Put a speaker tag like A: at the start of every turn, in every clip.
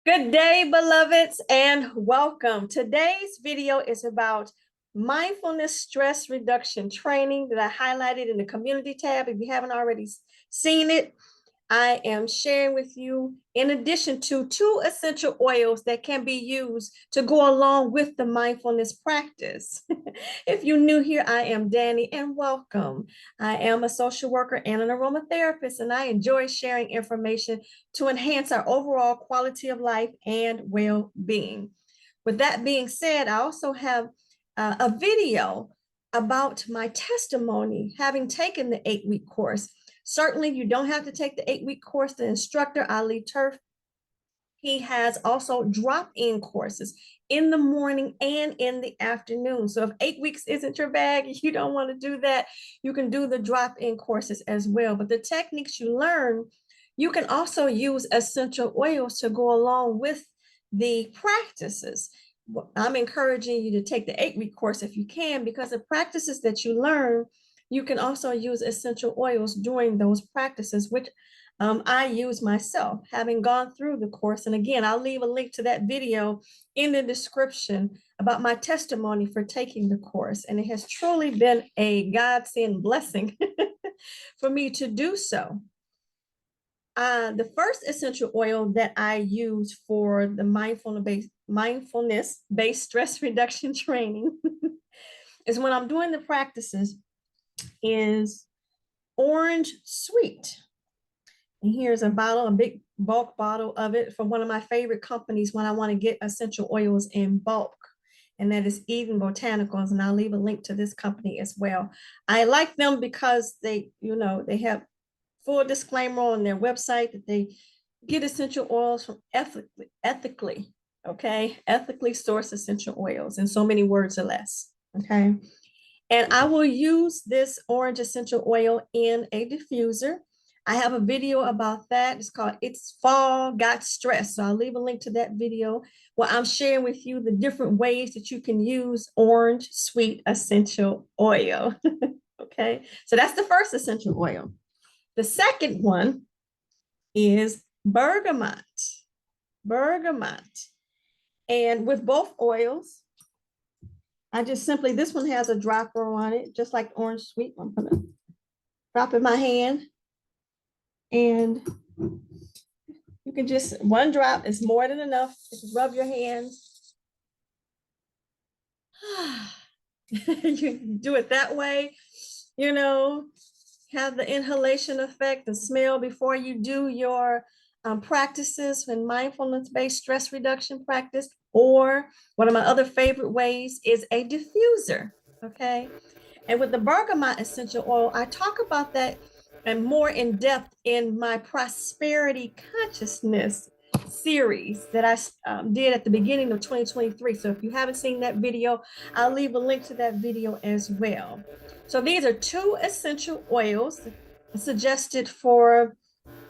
A: Good day, beloveds, and welcome. Today's video is about mindfulness stress reduction training that I highlighted in the community tab. If you haven't already seen it, I am sharing with you, in addition to 2 essential oils that can be used to go along with the mindfulness practice. If you're new here, I am Danny, and welcome. I am a social worker and an aromatherapist, and I enjoy sharing information to enhance our overall quality of life and well-being. With that being said, I also have a video about my testimony having taken the 8-week course. Certainly, you don't have to take the 8-week course. The instructor, Ali Turf, he has also drop-in courses in the morning and in the afternoon. So if 8 weeks isn't your bag, you don't want to do that, you can do the drop-in courses as well. But the techniques you learn, you can also use essential oils to go along with the practices. I'm encouraging you to take the 8-week course if you can, because the practices that you learn, you can also use essential oils during those practices, which I use myself, having gone through the course. And again, I'll leave a link to that video in the description about my testimony for taking the course. And it has truly been a godsend blessing for me to do so. The first essential oil that I use for the mindfulness-based stress reduction training is when I'm doing the practices is orange sweet. And here's a bottle, a big bulk bottle of it from one of my favorite companies when I want to get essential oils in bulk. And that is Eden Botanicals. And I'll leave a link to this company as well. I like them because they have full disclaimer on their website that they get essential oils from ethically sourced essential oils in so many words or less. Okay. And I will use this orange essential oil in a diffuser. I have a video about that. It's called It's Fall Got Stress. So I'll leave a link to that video where I'm sharing with you the different ways that you can use orange sweet essential oil. Okay, so that's the first essential oil. The second one is bergamot. Bergamot. And with both oils, I just simply, this one has a dropper on it, just like orange sweet. I'm gonna drop in my hand. And you can just, one drop is more than enough. Just rub your hands. You do it that way, have the inhalation effect, the smell before you do your practices and mindfulness-based stress reduction practice. Or one of my other favorite ways is a diffuser, okay? And with the bergamot essential oil, I talk about that and more in depth in my prosperity consciousness series that I did at the beginning of 2023. So if you haven't seen that video, I'll leave a link to that video as well. So these are 2 essential oils suggested for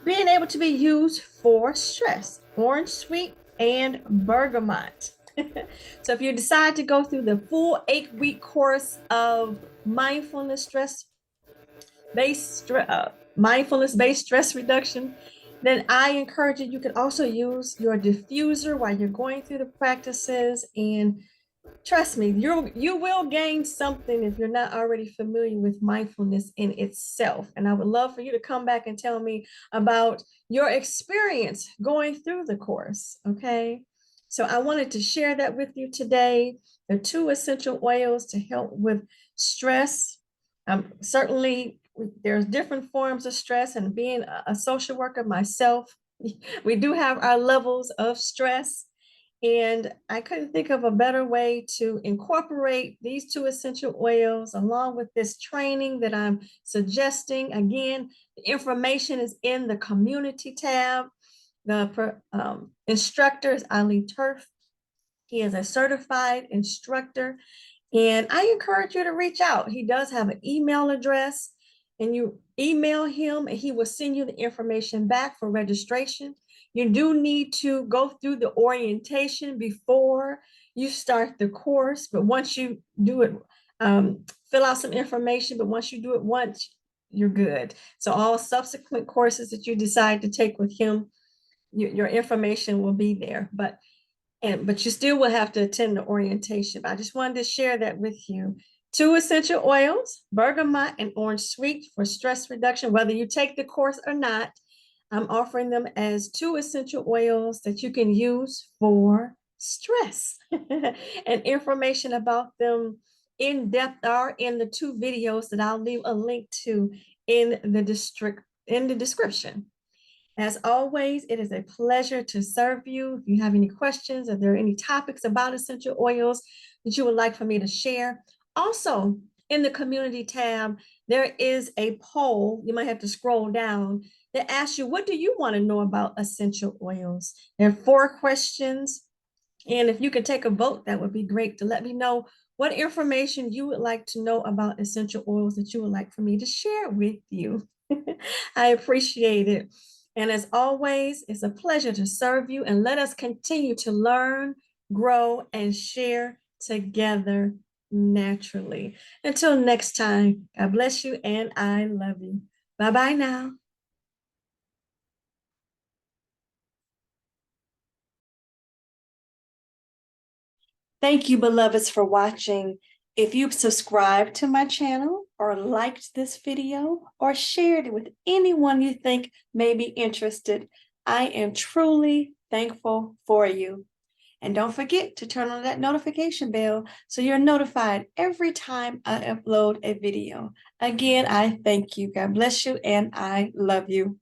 A: being able to be used for stress: orange sweet and bergamot. So if you decide to go through the full 8-week course of mindfulness-based stress reduction, then I encourage you can also use your diffuser while you're going through the practices. And trust me, you will gain something if you're not already familiar with mindfulness in itself. And I would love for you to come back and tell me about your experience going through the course. Okay. So I wanted to share that with you today. The 2 essential oils to help with stress. Certainly, there's different forms of stress, and being a social worker myself, we do have our levels of stress. And I couldn't think of a better way to incorporate these 2 essential oils along with this training that I'm suggesting. Again, the information is in the community tab. The instructor is Ali Turf. He is a certified instructor. And I encourage you to reach out. He does have an email address, and you email him and he will send you the information back for registration. You do need to go through the orientation before you start the course, but once you do it, fill out some information, but once you do it once, you're good. So all subsequent courses that you decide to take with him, your information will be there, but you still will have to attend the orientation. But I just wanted to share that with you. 2 essential oils, bergamot and orange sweet for stress reduction. Whether you take the course or not, I'm offering them as 2 essential oils that you can use for stress. And information about them in depth are in the 2 videos that I'll leave a link to in the description. As always, it is a pleasure to serve you. If you have any questions, if there are any topics about essential oils that you would like for me to share. Also, in the community tab, there is a poll. You might have to scroll down that asks you, what do you want to know about essential oils? There are 4 questions. And if you could take a vote, that would be great to let me know what information you would like to know about essential oils that you would like for me to share with you. I appreciate it. And as always, it's a pleasure to serve you, and let us continue to learn, grow, and share together naturally. Until next time, God bless you and I love you. Bye-bye now. Thank you, beloveds, for watching. If you've subscribed to my channel or liked this video or shared it with anyone you think may be interested, I am truly thankful for you. And don't forget to turn on that notification bell so you're notified every time I upload a video. Again, I thank you. God bless you, and I love you.